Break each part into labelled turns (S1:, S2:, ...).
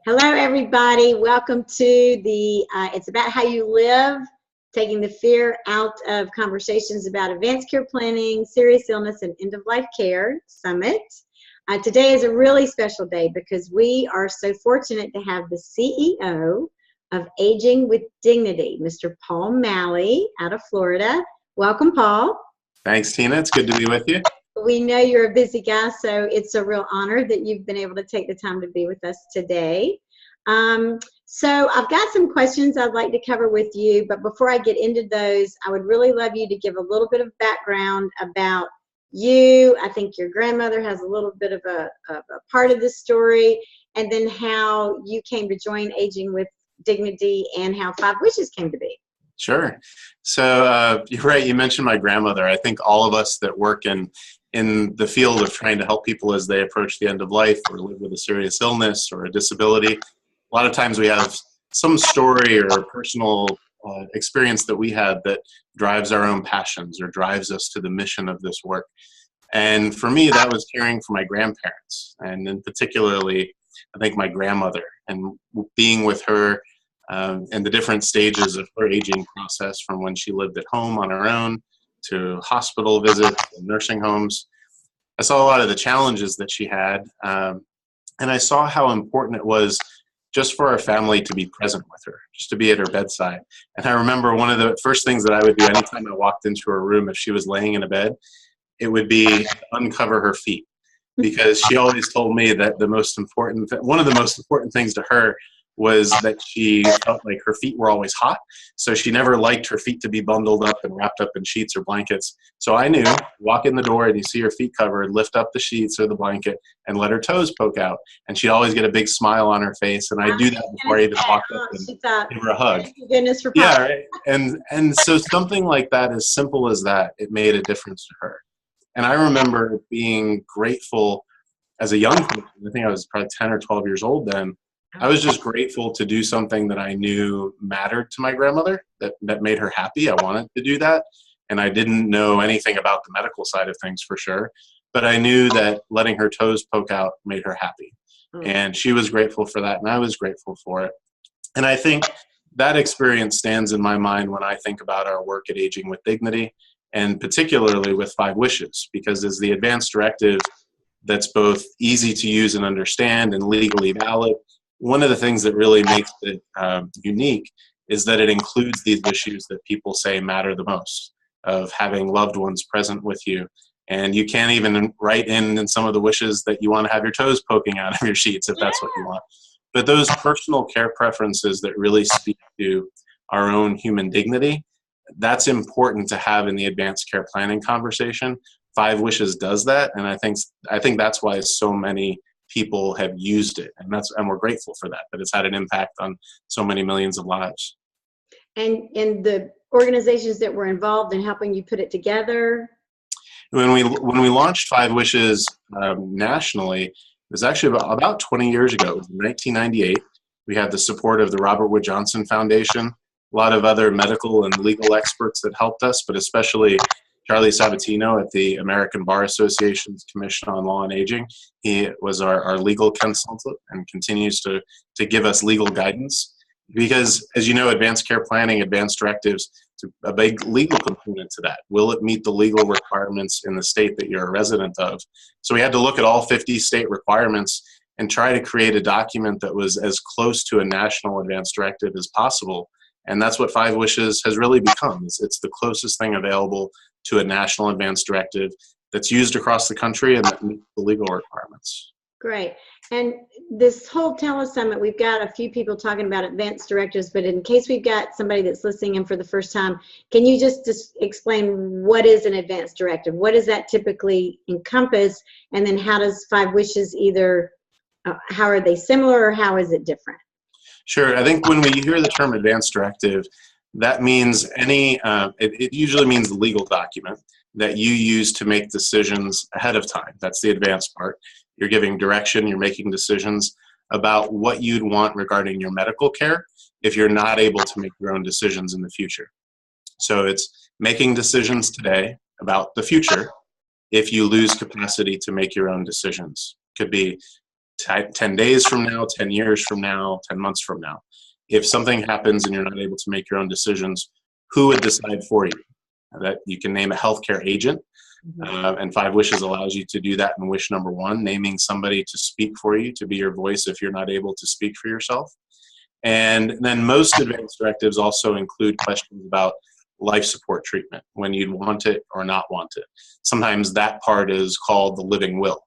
S1: Hello, everybody. Welcome to the It's About How You Live, taking the fear out of conversations about advanced care planning, serious illness, and end-of-life care summit. Today is a really special day because we are so fortunate to have the CEO of Aging with Dignity, Mr. Paul Malley out of Florida. Welcome, Paul.
S2: Thanks, Tina. It's good to be with you.
S1: We know you're a busy guy, so it's a real honor that you've been able to take the time to be with us today. So I've got some questions I'd like to cover with you, but before I get into those, I would really love you to give a little bit of background about you. I think your grandmother has a little bit of a part of this story, and then how you came to join Aging with Dignity and how Five Wishes came to be.
S2: Sure. So you're right. You mentioned my grandmother. I think all of us that work in the field of trying to help people as they approach the end of life or live with a serious illness or a disability, a lot of times we have some story or personal experience that we had that drives our own passions or drives us to the mission of this work. And for me, that was caring for my grandparents, and in particularly, I think my grandmother, and being with her and the different stages of her aging process, from when she lived at home on her own to hospital visits and nursing homes. I saw a lot of the challenges that she had, and I saw how important it was just for our family to be present with her, just to be at her bedside. And I remember one of the first things that I would do anytime I walked into her room, if she was laying in a bed, it would be to uncover her feet, because she always told me that one of the most important things to her was that she felt like her feet were always hot. So she never liked her feet to be bundled up and wrapped up in sheets or blankets. So I knew, walk in the door and you see her feet covered, lift up the sheets or the blanket and let her toes poke out. And she'd always get a big smile on her face. And I'd do that before I even walked up and give her a hug.
S1: Goodness for
S2: yeah, right. And so something like that, as simple as that, it made a difference to her. And I remember being grateful as a young person. I think I was probably 10 or 12 years old then. I was just grateful to do something that I knew mattered to my grandmother, that made her happy. I wanted to do that. And I didn't know anything about the medical side of things for sure, but I knew that letting her toes poke out made her happy. And she was grateful for that, and I was grateful for it. And I think that experience stands in my mind when I think about our work at Aging with Dignity, and particularly with Five Wishes, because as the advanced directive that's both easy to use and understand and legally valid, one of the things that really makes it unique is that it includes these issues that people say matter the most, of having loved ones present with you. And you can't even write in some of the wishes that you want to have your toes poking out of your sheets if that's what you want. But those personal care preferences that really speak to our own human dignity, that's important to have in the advanced care planning conversation. Five Wishes does that, and I think that's why so many people have used it, and we're grateful for that it's had an impact on so many millions of lives.
S1: And the organizations that were involved in helping you put it together?
S2: When we launched Five Wishes nationally, it was actually about 20 years ago. It was in 1998. We had the support of the Robert Wood Johnson Foundation, a lot of other medical and legal experts that helped us, but especially Charlie Sabatino at the American Bar Association's Commission on Law and Aging. He was our legal consultant and continues to give us legal guidance. Because, as you know, advanced care planning, advanced directives, it's a big legal component to that. Will it meet the legal requirements in the state that you're a resident of? So we had to look at all 50 state requirements and try to create a document that was as close to a national advanced directive as possible. And that's what Five Wishes has really become. It's the closest thing available to a national advanced directive that's used across the country and that meets the legal requirements.
S1: Great. And this whole telesummit, we've got a few people talking about advanced directives, but in case we've got somebody that's listening in for the first time, can you just explain what is an advanced directive? What does that typically encompass? And then how does Five Wishes how are they similar, or how is it different?
S2: Sure. I think when we hear the term advanced directive, that means it usually means the legal document that you use to make decisions ahead of time. That's the advanced part. You're giving direction, you're making decisions about what you'd want regarding your medical care if you're not able to make your own decisions in the future. So it's making decisions today about the future if you lose capacity to make your own decisions. Could be 10 days from now, 10 years from now, 10 months from now. If something happens and you're not able to make your own decisions, who would decide for you? That you can name a healthcare agent, and 5 Wishes allows you to do that in wish number 1, naming somebody to speak for you, to be your voice if you're not able to speak for yourself. And then most advance directives also include questions about life support treatment, when you'd want it or not want it. Sometimes that part is called the living will.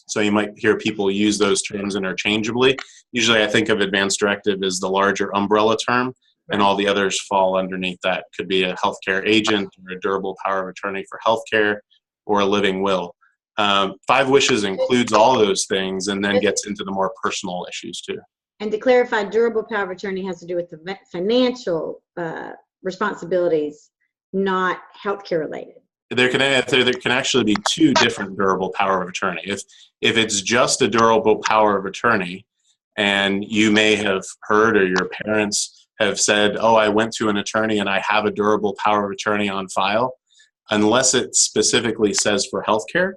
S2: So you might hear people use those terms interchangeably. Usually I think of advance directive as the larger umbrella term, and all the others fall underneath that. Could be a healthcare agent or a durable power of attorney for healthcare or a living will. 5 Wishes includes all those things and then gets into the more personal issues too.
S1: And to clarify, durable power of attorney has to do with the financial responsibilities, not healthcare related.
S2: There can actually be 2 different durable power of attorney. If it's just a durable power of attorney, and you may have heard or your parents have said, oh, I went to an attorney and I have a durable power of attorney on file, unless it specifically says for healthcare,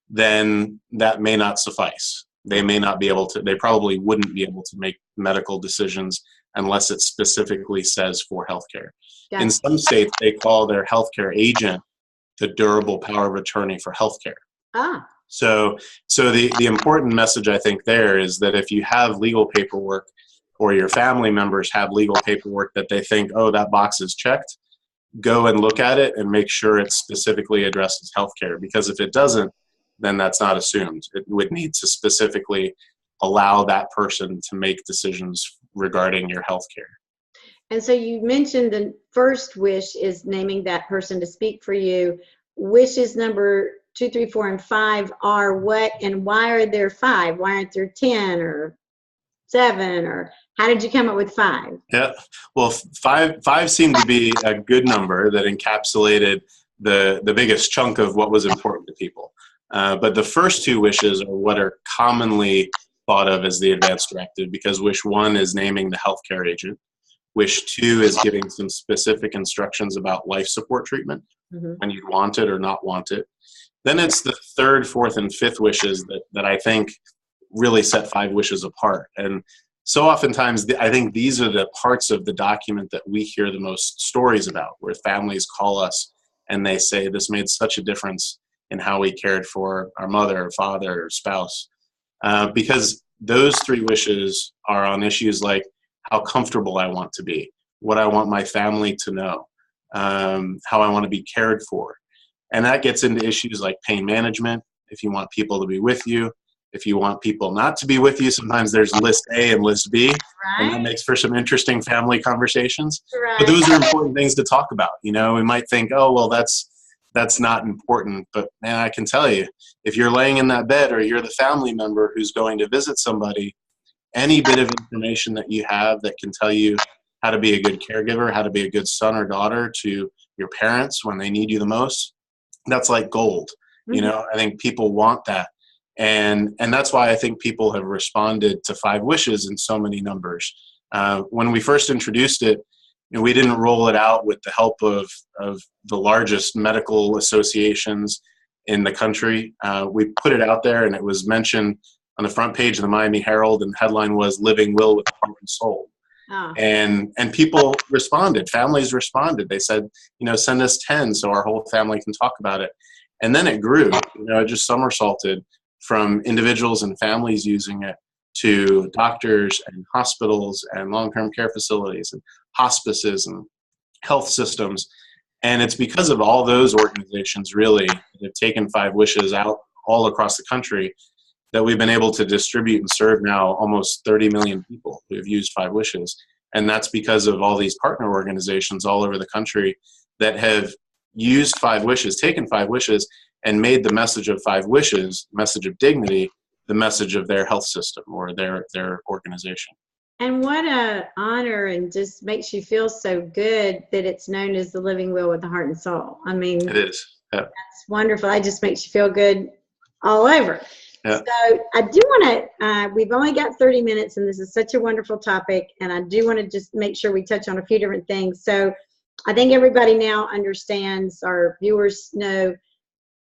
S2: then that may not suffice. They may not be able to, they probably wouldn't be able to make medical decisions unless it specifically says for healthcare.
S1: Gotcha.
S2: In some states, they call their healthcare agent the durable power of attorney for healthcare. So the important message I think there is that if you have legal paperwork or your family members have legal paperwork that they think, oh, that box is checked, go and look at it and make sure it specifically addresses healthcare. Because if it doesn't, then that's not assumed. It would need to specifically allow that person to make decisions regarding your healthcare.
S1: And so you mentioned the first wish is naming that person to speak for you. Wishes number 2, 3, 4, and 5 are what, and why are there 5? Why aren't there 10 or 7? Or how did you come up with 5?
S2: Yeah, well, five seemed to be a good number that encapsulated the biggest chunk of what was important to people. But the first 2 wishes are what are commonly thought of as the advance directive, because wish 1 is naming the healthcare agent. Wish 2 is giving some specific instructions about life support treatment, when you want it or not want it. Then it's the 3rd, 4th, and 5th wishes that I think really set 5 Wishes apart. And so oftentimes, I think these are the parts of the document that we hear the most stories about, where families call us and they say, this made such a difference in how we cared for our mother or father or spouse. Because those 3 wishes are on issues like how comfortable I want to be, what I want my family to know, how I want to be cared for. And that gets into issues like pain management, if you want people to be with you, if you want people not to be with you. Sometimes there's list A and list B, and that makes for some interesting family conversations. But those are important things to talk about. You know, we might think, oh, well, that's not important. But man, I can tell you, if you're laying in that bed or you're the family member who's going to visit somebody, any bit of information that you have that can tell you how to be a good caregiver, how to be a good son or daughter to your parents when they need you the most, that's like gold. You know, I think people want that. And that's why I think people have responded to 5 Wishes in so many numbers. When we first introduced it, you know, we didn't roll it out with the help of the largest medical associations in the country. We put it out there and it was mentioned on the front page of the Miami Herald, and the headline was Living Will with Heart and Soul. And people responded, families responded. They said, you know, send us 10 so our whole family can talk about it. And then it grew, you know, it just somersaulted from individuals and families using it to doctors and hospitals and long-term care facilities and hospices and health systems. And it's because of all those organizations really that have taken 5 Wishes out all across the country that we've been able to distribute and serve now almost 30 million people who have used 5 Wishes. And that's because of all these partner organizations all over the country that have used 5 Wishes, taken 5 Wishes, and made the message of 5 Wishes, message of dignity, the message of their health system or their organization.
S1: And what an honor, and just makes you feel so good that it's known as the Living Will with the Heart and Soul. I mean,
S2: it is. Yeah.
S1: That's wonderful. It just makes you feel good all over. Yeah. So I do want to, we've only got 30 minutes and this is such a wonderful topic, and I do want to just make sure we touch on a few different things. So I think everybody now understands, our viewers know,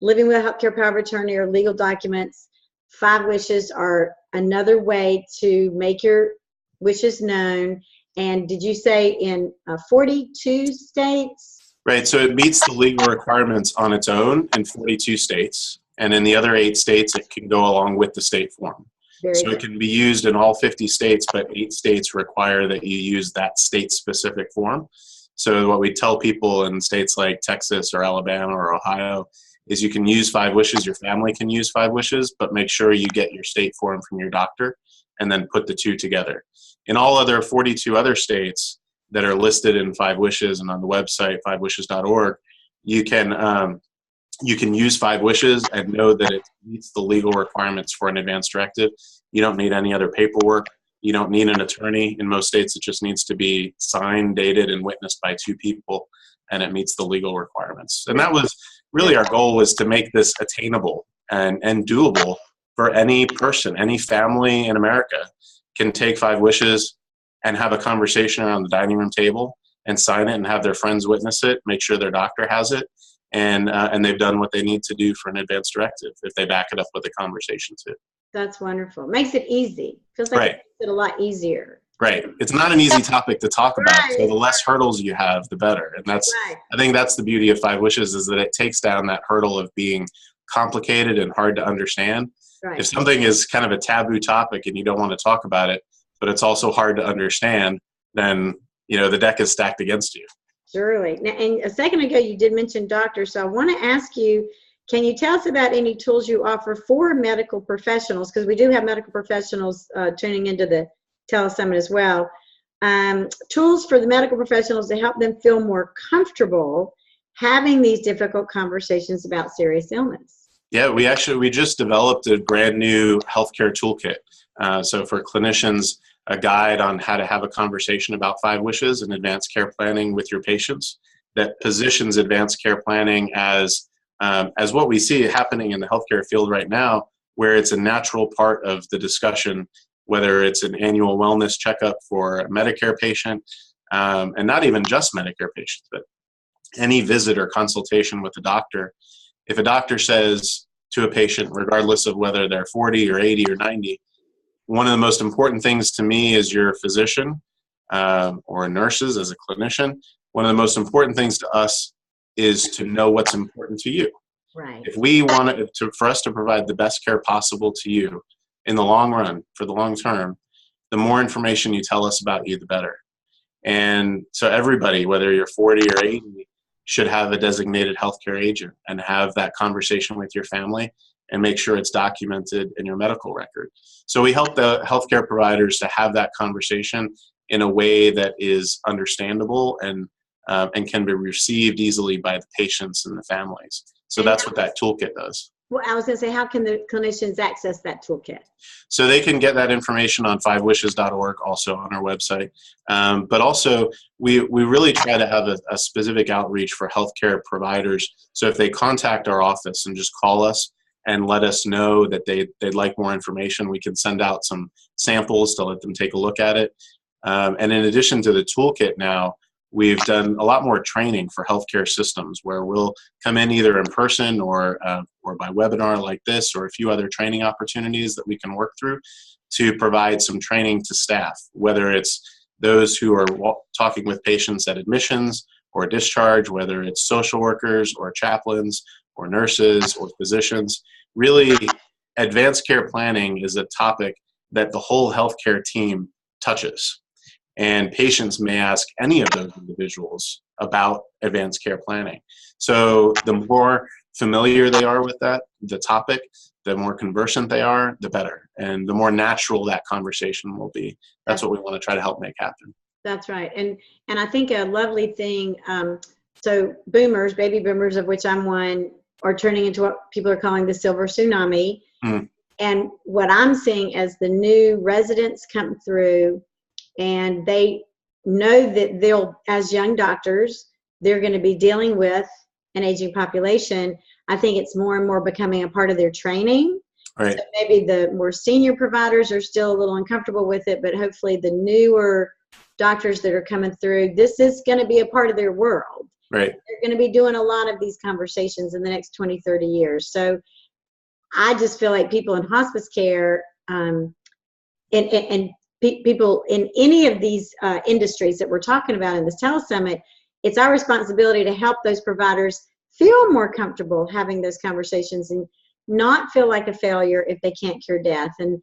S1: Living Will Healthcare Power of Attorney or legal documents. 5 wishes are another way to make your wishes known. And did you say in 42 states?
S2: Right. So it meets the legal requirements on its own in 42 states. And in the other 8 states, it can go along with the state form.
S1: Very
S2: So
S1: good.
S2: it can be used in all 50 states, but 8 states require that you use that state-specific form. So what we tell people in states like Texas or Alabama or Ohio is you can use 5 wishes, your family can use 5 wishes, but make sure you get your state form from your doctor and then put the 2 together. In all other 42 other states that are listed in 5 wishes and on the website, fivewishes.org, you can use 5 wishes and know that it meets the legal requirements for an advance directive. You don't need any other paperwork. You don't need an attorney. In most states, it just needs to be signed, dated, and witnessed by 2 people, and it meets the legal requirements. And that was really our goal, was to make this attainable and doable for any person. Any family in America can take 5 wishes and have a conversation around the dining room table and sign it and have their friends witness it, make sure their doctor has it, and they've done what they need to do for an advance directive if they back it up with a conversation too.
S1: That's wonderful. Makes it easy. Feels like it makes it a lot easier.
S2: Right. It's not an easy topic to talk about. So the less hurdles you have, the better. And that's, I think that's the beauty of 5 wishes, is that it takes down that hurdle of being complicated and hard to understand.
S1: Right.
S2: If something is kind of a taboo topic and you don't want to talk about it, but it's also hard to understand, then, you know, the deck is stacked against you.
S1: Surely. Now, and a second ago, you did mention doctors. So I want to ask you, can you tell us about any tools you offer for medical professionals? Because we do have medical professionals tuning into the telesummit as well. Tools for the medical professionals to help them feel more comfortable having these difficult conversations about serious illness.
S2: Yeah, we just developed a brand new healthcare toolkit. So for clinicians, a guide on how to have a conversation about 5 wishes and advanced care planning with your patients, that positions advanced care planning as what we see happening in the healthcare field right now, where it's a natural part of the discussion, whether it's an annual wellness checkup for a Medicare patient, and not even just Medicare patients, but any visit or consultation with a doctor. If a doctor says to a patient, regardless of whether they're 40 or 80 or 90, one of the most important things to me as your physician or nurses, as a clinician, one of the most important things to us is to know what's important to you.
S1: Right.
S2: If we want for us to provide the best care possible to you in the long run, for the long term, the more information you tell us about you, the better. And so everybody, whether you're 40 or 80, should have a designated healthcare agent and have that conversation with your family and make sure it's documented in your medical record. So we help the healthcare providers to have that conversation in a way that is understandable and can be received easily by the patients and the families. So that's what that toolkit does.
S1: Well, I was going to say, how can the clinicians access that toolkit?
S2: So they can get that information on fivewishes.org, also on our website. But also, we really try to have a specific outreach for healthcare providers. So if they contact our office and just call us and let us know that they'd like more information, we can send out some samples to let them take a look at it. And in addition to the toolkit now, we've done a lot more training for healthcare systems, where we'll come in either in person or by webinar like this, or a few other training opportunities that we can work through to provide some training to staff, whether it's those who are talking with patients at admissions or discharge, whether it's social workers or chaplains or nurses or physicians. Really, advanced care planning is a topic that the whole healthcare team touches. And patients may ask any of those individuals about advanced care planning. So the more familiar they are with the topic, the more conversant they are, the better. And the more natural that conversation will be. That's what we want to try to help make happen.
S1: That's right. And I think a lovely thing, so boomers, baby boomers, of which I'm one, are turning into what people are calling the silver tsunami. Mm. And what I'm seeing as the new residents come through, and they know that as young doctors, they're going to be dealing with an aging population. I think it's more and more becoming a part of their training. Right. So maybe the more senior providers are still a little uncomfortable with it, but hopefully the newer doctors that are coming through, this is going to be a part of their world. Right. They're going to be doing a lot of these conversations in the next 20, 30 years. So I just feel like people in hospice care, and people in any of these industries that we're talking about in this telesummit, it's our responsibility to help those providers feel more comfortable having those conversations and not feel like a failure if they can't cure death, and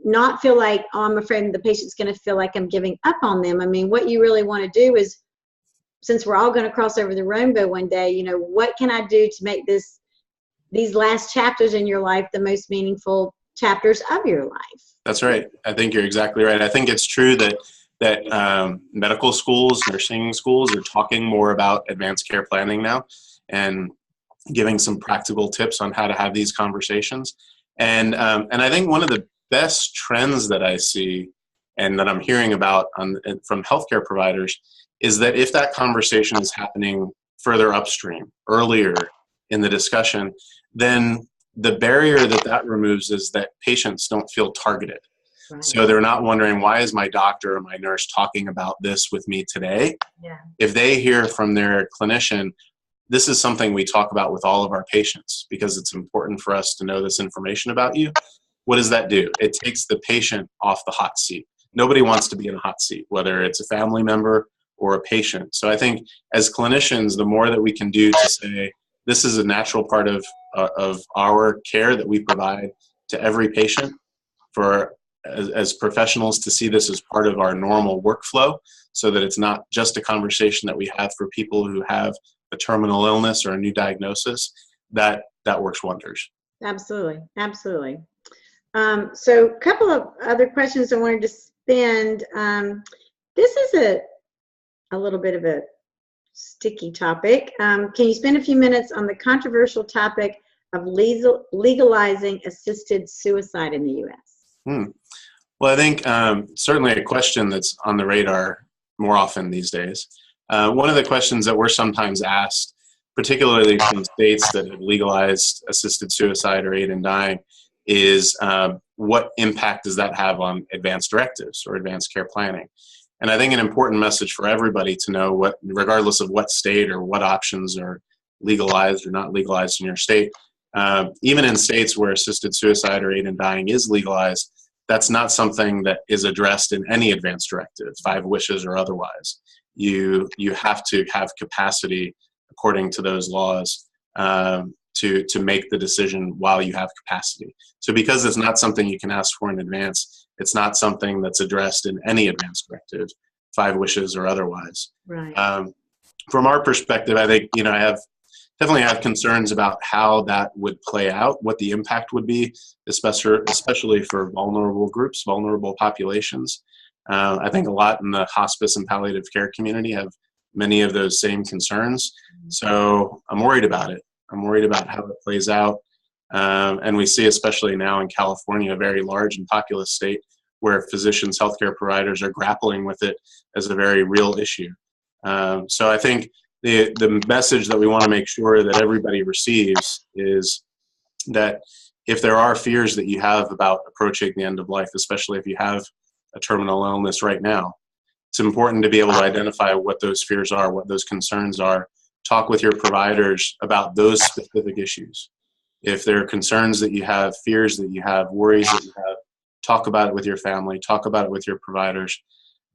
S1: not feel like, oh, I'm afraid the patient's going to feel like I'm giving up on them. I mean, what you really want to do is, since we're all going to cross over the rainbow one day, you know, what can I do to make these last chapters in your life the most meaningful chapters of your life?
S2: That's right. I think you're exactly right. I think it's true that medical schools, nursing schools are talking more about advanced care planning now and giving some practical tips on how to have these conversations. And I think one of the best trends that I see and that I'm hearing about from healthcare providers is that if that conversation is happening further upstream, earlier in the discussion, then the barrier that removes is that patients don't feel targeted. Right. So they're not wondering, why is my doctor or my nurse talking about this with me today? Yeah. If they hear from their clinician, this is something we talk about with all of our patients because it's important for us to know this information about you. What does that do? It takes the patient off the hot seat. Nobody wants to be in a hot seat, whether it's a family member or a patient. So I think as clinicians, the more that we can do to say, this is a natural part of our care that we provide to every patient, for as professionals to see this as part of our normal workflow, so that it's not just a conversation that we have for people who have a terminal illness or a new diagnosis, that works wonders.
S1: Absolutely. Absolutely. So a couple of other questions I wanted to spend. This is a little bit of a sticky topic. Can you spend a few minutes on the controversial topic of legalizing assisted suicide in the U.S.?
S2: Well, I think certainly a question that's on the radar more often these days. One of the questions that we're sometimes asked, particularly from states that have legalized assisted suicide or aid in dying, is what impact does that have on advanced directives or advanced care planning? And I think an important message for everybody to know, what, regardless of what state or what options are legalized or not legalized in your state, even in states where assisted suicide or aid in dying is legalized, that's not something that is addressed in any advanced directive, 5 wishes or otherwise. You have to have capacity according to those laws to make the decision while you have capacity. So because it's not something you can ask for in advance, it's not something that's addressed in any advanced directive, 5 wishes or otherwise.
S1: Right.
S2: From our perspective, I think, I definitely have concerns about how that would play out, what the impact would be, especially for vulnerable groups, vulnerable populations. I think a lot in the hospice and palliative care community have many of those same concerns. So I'm worried about it. I'm worried about how it plays out. And we see, especially now in California, a very large and populous state, where physicians, healthcare providers are grappling with it as a very real issue. So I think the message that we want to make sure that everybody receives is that if there are fears that you have about approaching the end of life, especially if you have a terminal illness right now, it's important to be able to identify what those fears are, what those concerns are. Talk with your providers about those specific issues. If there are concerns that you have, fears that you have, worries that you have, talk about it with your family, talk about it with your providers.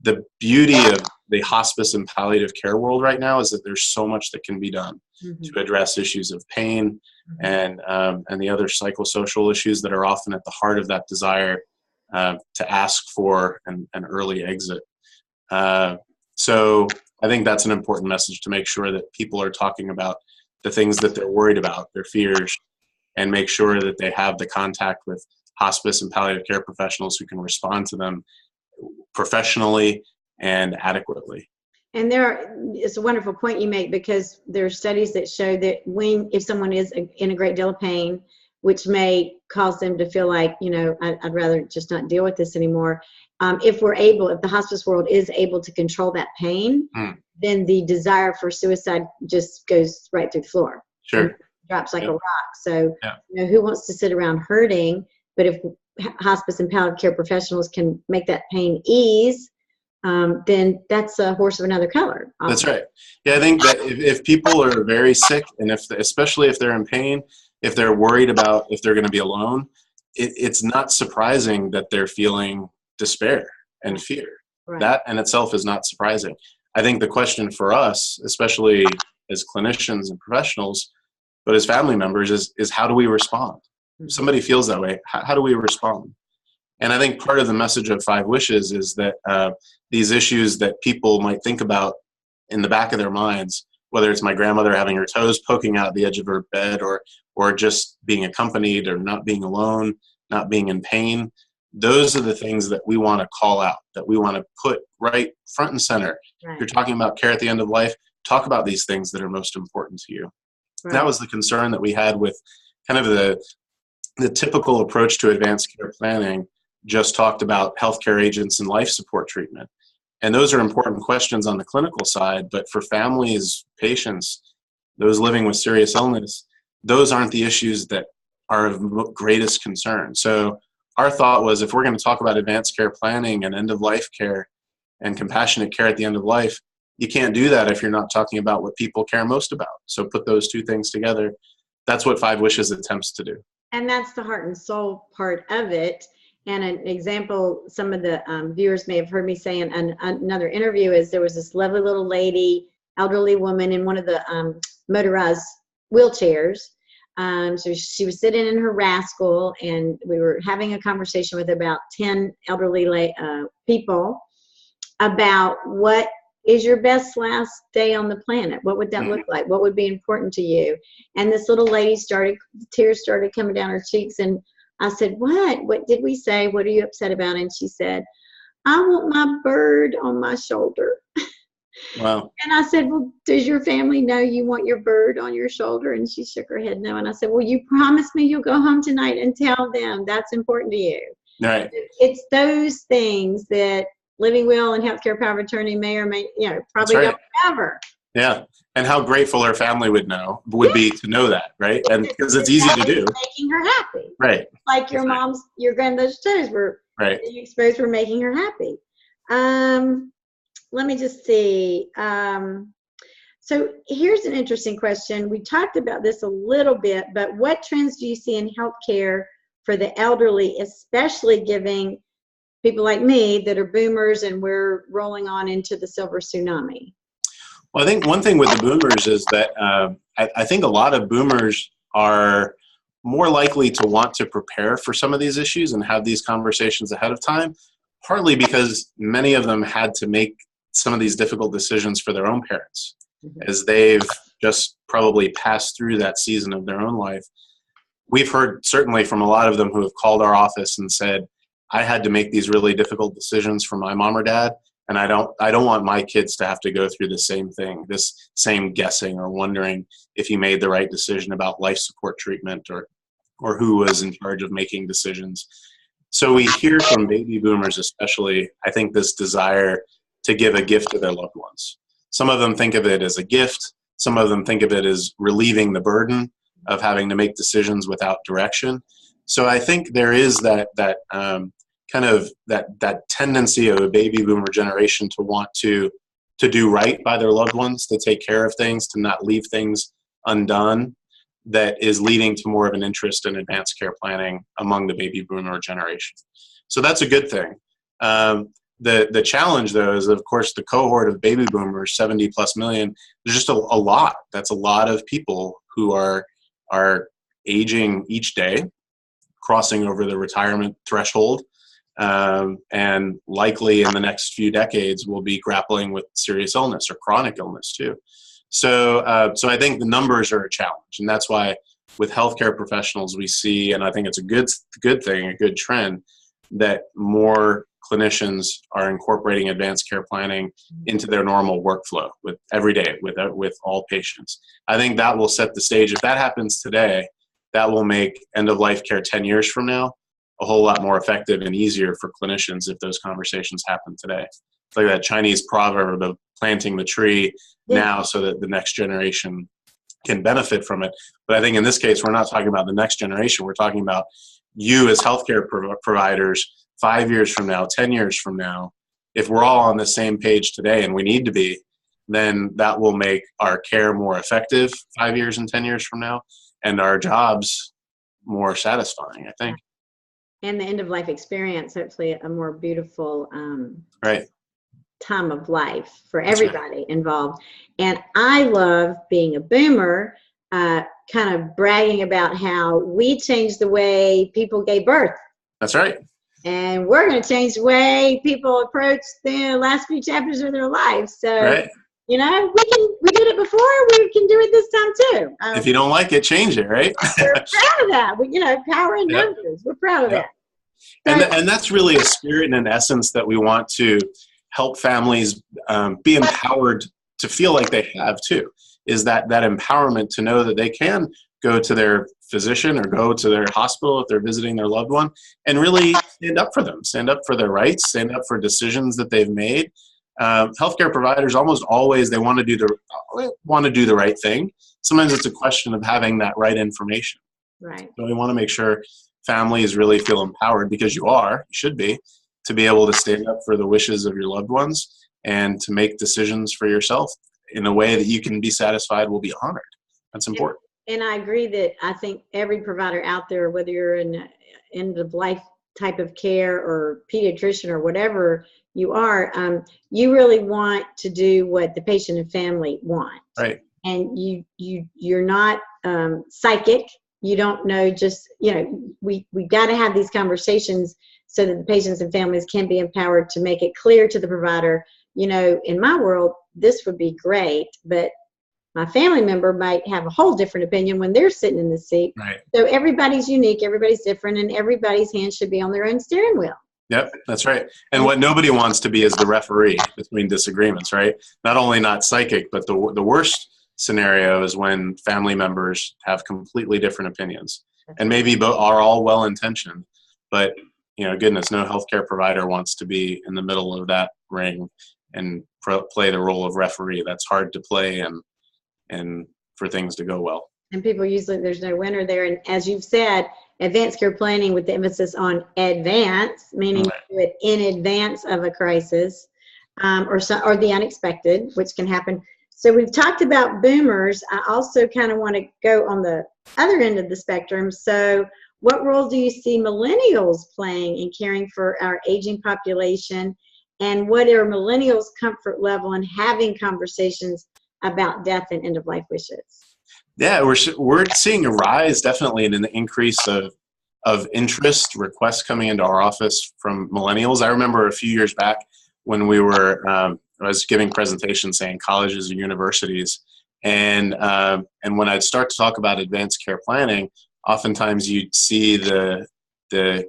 S2: The beauty of the hospice and palliative care world right now is that there's so much that can be done to address issues of pain and the other psychosocial issues that are often at the heart of that desire to ask for an early exit. So I think that's an important message, to make sure that people are talking about the things that they're worried about, their fears, and make sure that they have the contact with hospice and palliative care professionals who can respond to them professionally and adequately.
S1: And it's a wonderful point you make, because there are studies that show that if someone is in a great deal of pain, which may cause them to feel like, I'd rather just not deal with this anymore. If the hospice world is able to control that pain, then the desire for suicide just goes right through the floor.
S2: Sure.
S1: Drops like a rock. So, who wants to sit around hurting? But if hospice and palliative care professionals can make that pain ease, then that's a horse of another color.
S2: That's right. Yeah, I think that if people are very sick, and especially if they're in pain, if they're worried about if they're going to be alone, it's not surprising that they're feeling despair and fear.
S1: Right.
S2: That in itself is not surprising. I think the question for us, especially as clinicians and professionals, but as family members, is how do we respond? If somebody feels that way, how do we respond? And I think part of the message of Five Wishes is that these issues that people might think about in the back of their minds, whether it's my grandmother having her toes poking out the edge of her bed, or just being accompanied, or not being alone, not being in pain, those are the things that we want to call out, that we want to put right front and center.
S1: Right.
S2: If you're talking about care at the end of life, talk about these things that are most important to you.
S1: Right.
S2: That was the concern that we had with kind of the typical approach to advanced care planning, just talked about healthcare agents and life support treatment. And those are important questions on the clinical side, but for families, patients, those living with serious illness, those aren't the issues that are of greatest concern. So our thought was, if we're going to talk about advanced care planning and end-of-life care and compassionate care at the end of life, you can't do that if you're not talking about what people care most about. So put those two things together. That's what Five Wishes attempts to do.
S1: And that's the heart and soul part of it. And an example, some of the viewers may have heard me say in another interview, is there was this lovely little lady, elderly woman in one of the motorized wheelchairs. So she was sitting in her rascal, and we were having a conversation with about 10 elderly people about what is your best last day on the planet. What would that look like? What would be important to you? And this little lady tears started coming down her cheeks, and I said, what did we say? What are you upset about? And she said, I want my bird on my shoulder.
S2: Wow.
S1: And I said, well, does your family know you want your bird on your shoulder? And she shook her head no. And I said, well, you promise me you'll go home tonight and tell them that's important to you.
S2: Right.
S1: It's those things that living will and healthcare power of attorney may or may, probably don't cover.
S2: Yeah. And how grateful her family would be to know that, right? And because it's easy to do.
S1: Making her happy.
S2: Right.
S1: Like your granddaughter's toes were being exposed for making her happy. Let me just see. So here's an interesting question. We talked about this a little bit, but what trends do you see in healthcare for the elderly, especially giving people like me that are boomers and we're rolling on into the silver tsunami?
S2: Well, I think one thing with the boomers is that I think a lot of boomers are more likely to want to prepare for some of these issues and have these conversations ahead of time, partly because many of them had to make some of these difficult decisions for their own parents, as they've just probably passed through that season of their own life. We've heard certainly from a lot of them who have called our office and said, I had to make these really difficult decisions for my mom or dad, and I don't want my kids to have to go through the same thing, this same guessing or wondering if he made the right decision about life support treatment or who was in charge of making decisions. So we hear from baby boomers especially, I think, this desire to give a gift to their loved ones. Some of them think of it as a gift. Some of them think of it as relieving the burden of having to make decisions without direction. So I think there is that tendency of a baby boomer generation to want to do right by their loved ones, to take care of things, to not leave things undone, that is leading to more of an interest in advanced care planning among the baby boomer generation. So that's a good thing. The challenge, though, is, of course, the cohort of baby boomers, 70 plus million, there's just a lot. That's a lot of people who are aging each day, crossing over the retirement threshold, and likely in the next few decades will be grappling with serious illness or chronic illness too. So I think the numbers are a challenge, and that's why with healthcare professionals we see, and I think it's a good thing, a good trend, that more clinicians are incorporating advanced care planning into their normal workflow with every day with all patients. I think that will set the stage. If that happens today, that will make end-of-life care 10 years from now a whole lot more effective and easier for clinicians if those conversations happen today. It's like that Chinese proverb of planting the tree now so that the next generation can benefit from it. But I think in this case, we're not talking about the next generation. We're talking about you as healthcare providers 5 years from now, 10 years from now. If we're all on the same page today, and we need to be, then that will make our care more effective 5 years and 10 years from now. and our jobs more satisfying, I think.
S1: And the end of life experience, hopefully a more beautiful
S2: Right.
S1: time of life for everybody involved. And I love being a boomer, kind of bragging about how we changed the way people gave birth.
S2: That's right.
S1: And we're going to change the way people approach the last few chapters of their lives. So,
S2: right.
S1: You know, we did it before, we can do it this time too.
S2: If you don't like it, change it, right?
S1: We're proud of that. You know, power in numbers. We're proud of that. So,
S2: and that's really a spirit and an essence that we want to help families be empowered to feel like they have too, is that empowerment to know that they can go to their physician or go to their hospital if they're visiting their loved one and really stand up for them, stand up for their rights, stand up for decisions that they've made. Healthcare providers almost always, they want to do the right thing. Sometimes it's a question of having that right information.
S1: Right.
S2: So we want to make sure families really feel empowered, because you should be, to be able to stand up for the wishes of your loved ones and to make decisions for yourself in a way that you can be satisfied will be honored. That's important.
S1: And I agree that I think every provider out there, whether you're in end of life type of care or pediatrician or whatever you are, you really want to do what the patient and family want.
S2: Right.
S1: And you're not psychic. You don't know, just, you know, we got to have these conversations so that the patients and families can be empowered to make it clear to the provider, you know, in my world, this would be great, but my family member might have a whole different opinion when they're sitting in the seat.
S2: Right.
S1: So everybody's unique, everybody's different, and everybody's hands should be on their own steering wheel.
S2: Yep, that's right. And what nobody wants to be is the referee between disagreements, right? Not only not psychic, but the worst scenario is when family members have completely different opinions, and maybe are all well-intentioned, but, you know, goodness, no healthcare provider wants to be in the middle of that ring and play the role of referee. That's hard to play and for things to go well.
S1: And people usually, there's no winner there. And as you've said, advanced care planning with the emphasis on advance, meaning do it in advance of a crisis, or the unexpected, which can happen. So we've talked about boomers. I also kind of want to go on the other end of the spectrum. So what role do you see millennials playing in caring for our aging population? And what are millennials' comfort level in having conversations about death and end-of-life wishes?
S2: Yeah, we're seeing a rise definitely in an increase of interest, requests coming into our office from millennials. I remember a few years back when I was giving presentations saying colleges or universities, and when I'd start to talk about advanced care planning, oftentimes you'd see the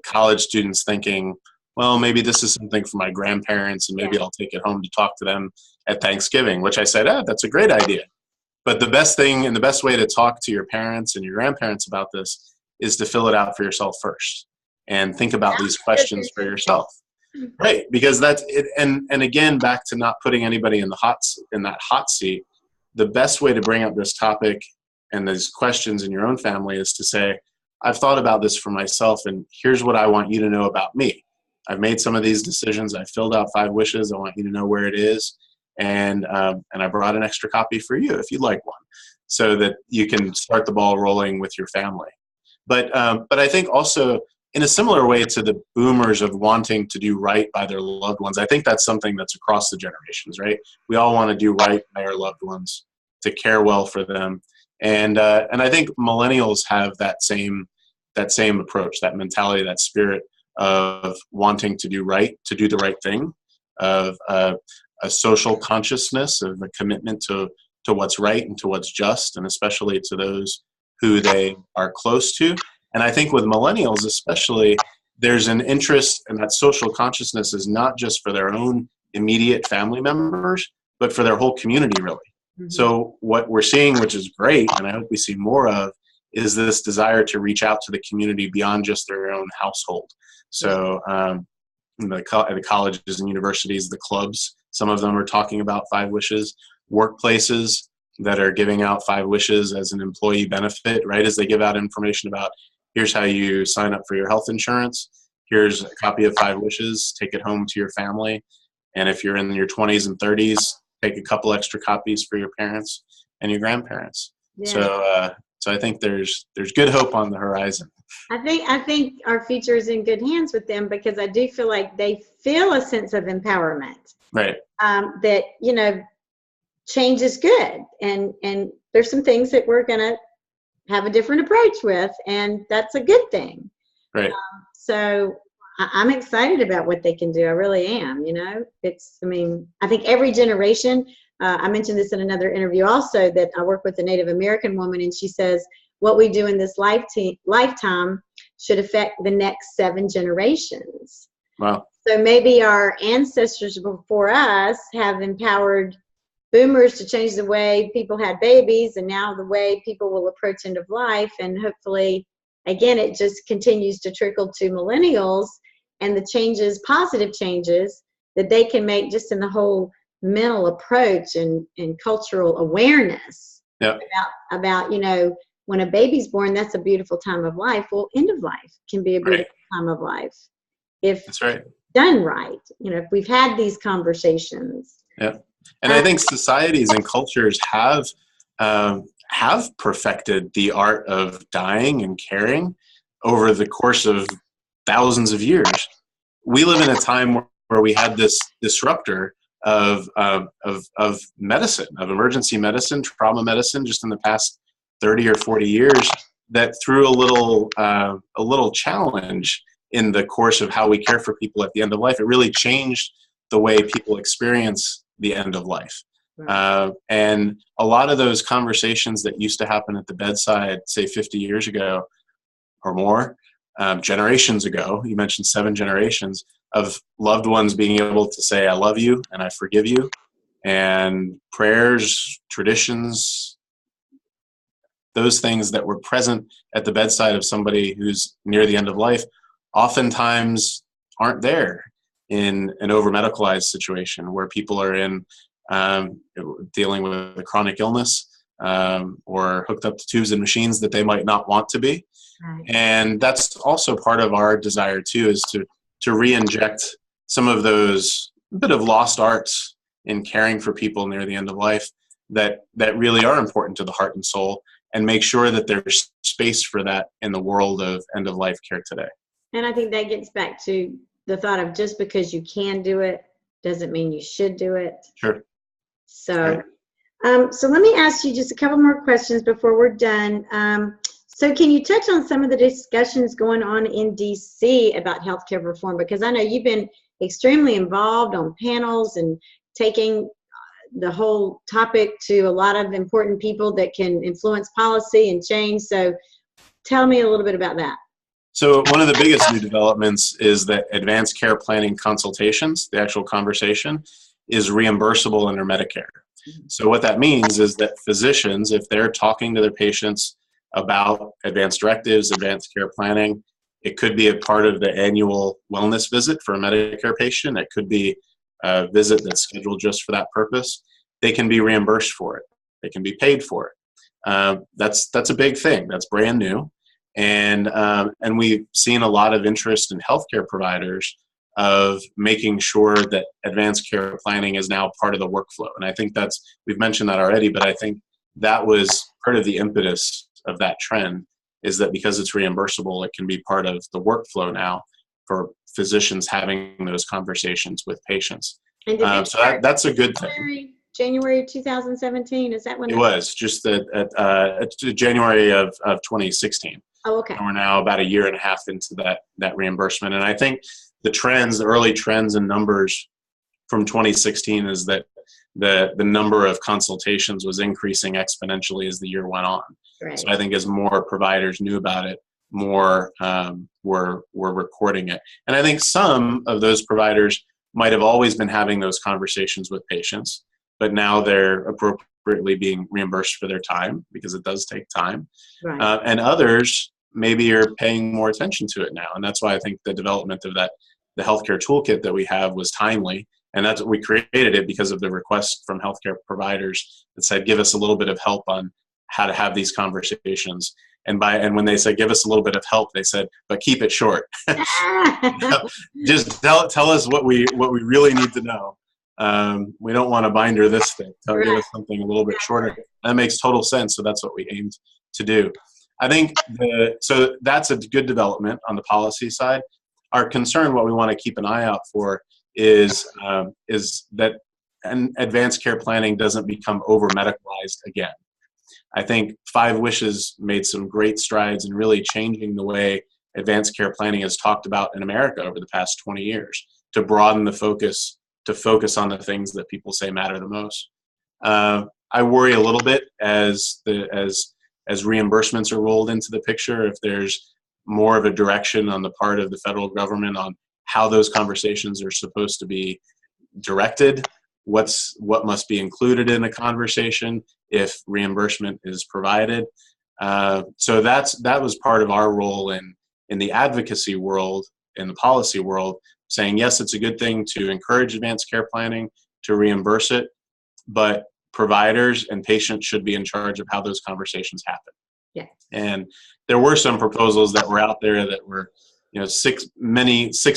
S2: college students thinking, well, maybe this is something for my grandparents, and maybe I'll take it home to talk to them at Thanksgiving, which I said, that's a great idea. But the best thing and the best way to talk to your parents and your grandparents about this is to fill it out for yourself first and think about these questions for yourself. Right, because that's it. And again, back to not putting anybody in that hot seat, the best way to bring up this topic and these questions in your own family is to say, I've thought about this for myself, and here's what I want you to know about me. I've made some of these decisions. I filled out 5 wishes. I want you to know where it is. And I brought an extra copy for you if you'd like one, so that you can start the ball rolling with your family. But I think also in a similar way to the boomers of wanting to do right by their loved ones, I think that's something that's across the generations, right? We all want to do right by our loved ones, to care well for them. And I think millennials have that same approach, that mentality, that spirit of wanting to do right, to do the right thing, of a social consciousness, of a commitment to what's right and to what's just, and especially to those who they are close to. And I think with millennials especially, there's an interest, and that social consciousness is not just for their own immediate family members, but for their whole community, really. Mm-hmm. So what we're seeing, which is great, and I hope we see more of, is this desire to reach out to the community beyond just their own household. So the colleges and universities, the clubs, some of them are talking about 5 wishes. Workplaces that are giving out 5 wishes as an employee benefit, right? As they give out information about, here's how you sign up for your health insurance. Here's a copy of 5 wishes. Take it home to your family. And if you're in your 20s and 30s, take a couple extra copies for your parents and your grandparents. Yeah. So I think there's good hope on the horizon.
S1: I think our future is in good hands with them, because I do feel like they feel a sense of empowerment.
S2: Right.
S1: That, change is good, and there's some things that we're gonna have a different approach with, and that's a good thing.
S2: Right.
S1: So I'm excited about what they can do. I really am. I think every generation. I mentioned this in another interview also, that I work with a Native American woman, and she says what we do in this lifetime should affect the next 7 generations.
S2: Wow.
S1: So maybe our ancestors before us have empowered boomers to change the way people had babies, and now the way people will approach end of life. And hopefully, again, it just continues to trickle to millennials, and the changes, positive changes that they can make just in the whole mental approach and cultural awareness.
S2: Yep.
S1: about when a baby's born, that's a beautiful time of life. Well, end of life can be a beautiful time of life if
S2: that's right.
S1: Done right. If we've had these conversations.
S2: Yeah. And I think societies and cultures have perfected the art of dying and caring over the course of thousands of years. We live in a time where we had this disruptor of medicine, of emergency medicine, trauma medicine, just in the past 30 or 40 years, that threw a little challenge in the course of how we care for people at the end of life. It really changed the way people experience the end of life. Right. And a lot of those conversations that used to happen at the bedside, say 50 years ago or more, generations ago, you mentioned 7 generations of loved ones being able to say, I love you and I forgive you. And prayers, traditions, those things that were present at the bedside of somebody who's near the end of life oftentimes aren't there in an over-medicalized situation where people are in dealing with a chronic illness or hooked up to tubes and machines that they might not want to be. Right. And that's also part of our desire too, is to re-inject some of those bit of lost arts in caring for people near the end of life that really are important to the heart and soul, and make sure that there's space for that in the world of end of life care today.
S1: And I think that gets back to the thought of just because you can do it doesn't mean you should do it.
S2: Sure.
S1: So, so let me ask you just a couple more questions before we're done. So can you touch on some of the discussions going on in DC about healthcare reform? Because I know you've been extremely involved on panels and taking the whole topic to a lot of important people that can influence policy and change. So tell me a little bit about that.
S2: So one of the biggest new developments is that advanced care planning consultations, the actual conversation, is reimbursable under Medicare. So what that means is that physicians, if they're talking to their patients about advanced directives, advanced care planning, it could be a part of the annual wellness visit for a Medicare patient. It could be a visit that's scheduled just for that purpose. They can be reimbursed for it. They can be paid for it. That's a big thing. That's brand new. And we've seen a lot of interest in healthcare providers of making sure that advanced care planning is now part of the workflow. And I think we've mentioned that already, but I think that was part of the impetus of that trend, is that because it's reimbursable, it can be part of the workflow now for physicians having those conversations with patients.
S1: And
S2: so that's a good thing.
S1: January 2017, is that when
S2: it was? Just at January of 2016.
S1: Oh, okay.
S2: And we're now about a year and a half into that reimbursement. And I think the early trends and numbers from 2016 is that the number of consultations was increasing exponentially as the year went on. Right. So I think as more providers knew about it, more were recording it. And I think some of those providers might have always been having those conversations with patients, but now they're appropriately being reimbursed for their time, because it does take time. Right. And others maybe are paying more attention to it now. And that's why I think the development of the healthcare toolkit that we have was timely. And that's what we created it because of the request from healthcare providers that said, give us a little bit of help on how to have these conversations. And when they said, give us a little bit of help, they said, but keep it short. Just tell us what we really need to know. We don't want to binder this thing. Give us something a little bit shorter. That makes total sense. So that's what we aimed to do. I think so that's a good development on the policy side. Our concern, what we want to keep an eye out for, is that advanced care planning doesn't become over medicalized again. I think Five Wishes made some great strides in really changing the way advanced care planning is talked about in America over the past 20 years, to broaden the focus, to focus on the things that people say matter the most. I worry a little bit as reimbursements are rolled into the picture, if there's more of a direction on the part of the federal government on how those conversations are supposed to be directed, what must be included in a conversation if reimbursement is provided. So that was part of our role in the advocacy world, in the policy world, saying, yes, it's a good thing to encourage advanced care planning, to reimburse it, but providers and patients should be in charge of how those conversations happen.
S1: Yeah.
S2: And there were some proposals that were out there that were, 6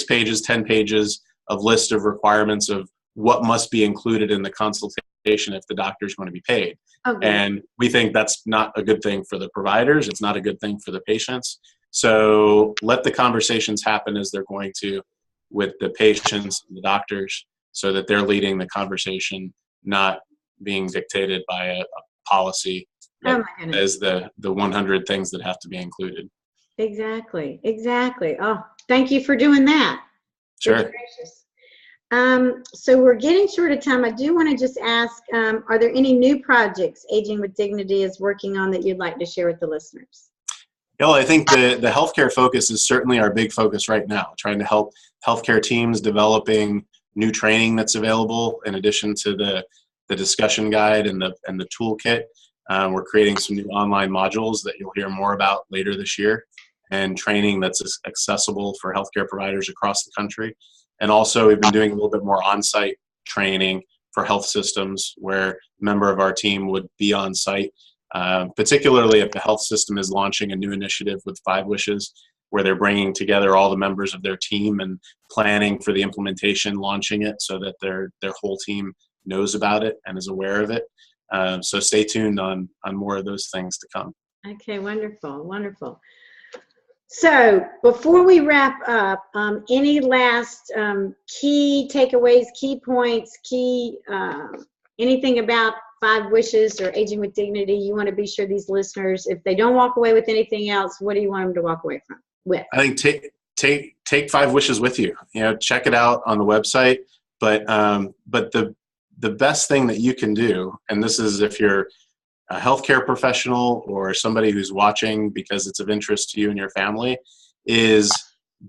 S2: pages, 10 pages of list of requirements of what must be included in the consultation if the doctor is going to be paid.
S1: Okay.
S2: And we think that's not a good thing for the providers. It's not a good thing for the patients. So let the conversations happen as they're going to with the patients and the doctors, so that they're leading the conversation, not being dictated by a policy that is the 100 things that have to be included.
S1: Exactly. Oh, thank you for doing that.
S2: Sure.
S1: So we're getting short of time. I do want to just ask, are there any new projects Aging with Dignity is working on that you'd like to share with the listeners?
S2: Well, I think the healthcare focus is certainly our big focus right now, trying to help healthcare teams developing new training that's available in addition to the discussion guide and the toolkit. We're creating some new online modules that you'll hear more about later this year, and training that's accessible for healthcare providers across the country. And also, we've been doing a little bit more on-site training for health systems, where a member of our team would be on site, particularly if the health system is launching a new initiative with Five Wishes, where they're bringing together all the members of their team and planning for the implementation, launching it so that their whole team knows about it and is aware of it. So stay tuned on more of those things to come.
S1: Okay, wonderful. So before we wrap up, any last key takeaways, key points, anything about Five Wishes or Aging with Dignity you want to be sure these listeners, if they don't walk away with anything else, what do you want them to walk away with?
S2: I think take Five Wishes with you. Check it out on the website. But the best thing that you can do, and this is if you're a healthcare professional or somebody who's watching because it's of interest to you and your family, is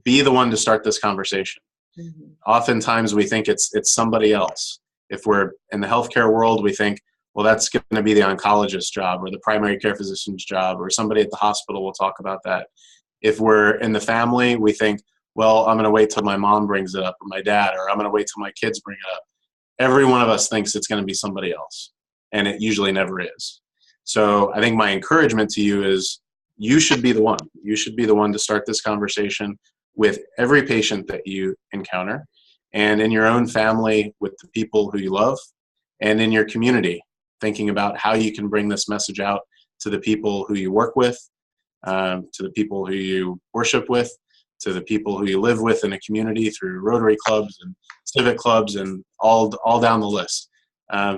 S2: be the one to start this conversation. Mm-hmm. Oftentimes we think it's somebody else. If we're in the healthcare world, we think, well, that's going to be the oncologist's job or the primary care physician's job, or somebody at the hospital will talk about that. If we're in the family, we think, well, I'm going to wait till my mom brings it up, or my dad, or I'm going to wait till my kids bring it up. Every one of us thinks it's going to be somebody else, and it usually never is. So I think my encouragement to you is you should be the one. You should be the one to start this conversation with every patient that you encounter, and in your own family with the people who you love, and in your community, thinking about how you can bring this message out to the people who you work with, to the people who you worship with, to the people who you live with in a community through Rotary clubs and civic clubs and all down the list.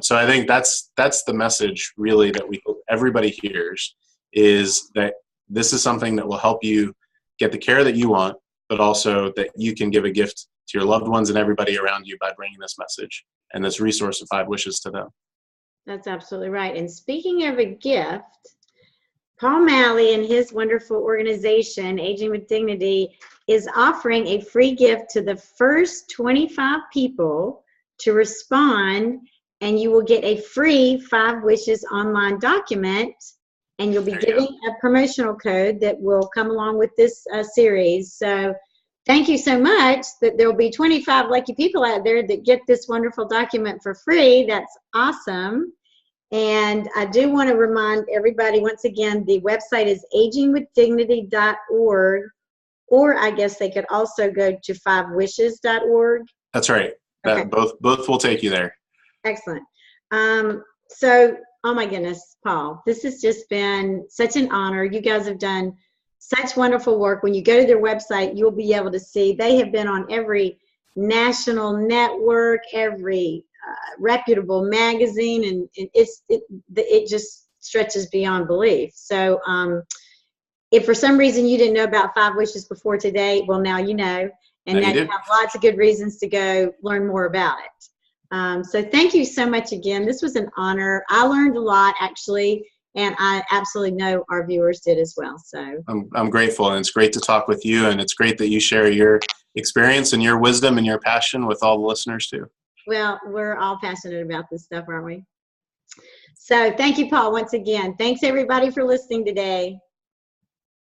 S2: So I think that's the message really that we hope everybody hears, is that this is something that will help you get the care that you want, but also that you can give a gift to your loved ones and everybody around you by bringing this message and this resource of Five Wishes to them.
S1: That's absolutely right. And speaking of a gift, Paul Malley and his wonderful organization, Aging with Dignity, is offering a free gift to the first 25 people to respond, and you will get a free Five Wishes online document, and you'll be giving a promotional code that will come along with this series. So thank you so much that there'll be 25 lucky people out there that get this wonderful document for free. That's awesome. And I do want to remind everybody, once again, the website is agingwithdignity.org, or I guess they could also go to fivewishes.org.
S2: That's right. Okay. Both will take you there.
S1: Excellent. So Oh my goodness, Paul, this has just been such an honor. You guys have done such wonderful work. When you go to their website, you'll be able to see they have been on every national network, every reputable magazine, and it just stretches beyond belief. So if for some reason you didn't know about Five Wishes before today, well, now you know, and
S2: Now
S1: now
S2: you
S1: you
S2: do.
S1: have lots of good reasons to go learn more about it. So thank you so much again. This was an honor. I learned a lot, actually, and I absolutely know our viewers did as well. So
S2: I'm grateful, and it's great to talk with you, and it's great that you share your experience and your wisdom and your passion with all the listeners too.
S1: well, we're all passionate about this stuff, aren't we? So thank you, Paul, once again. Thanks, everybody, for listening today.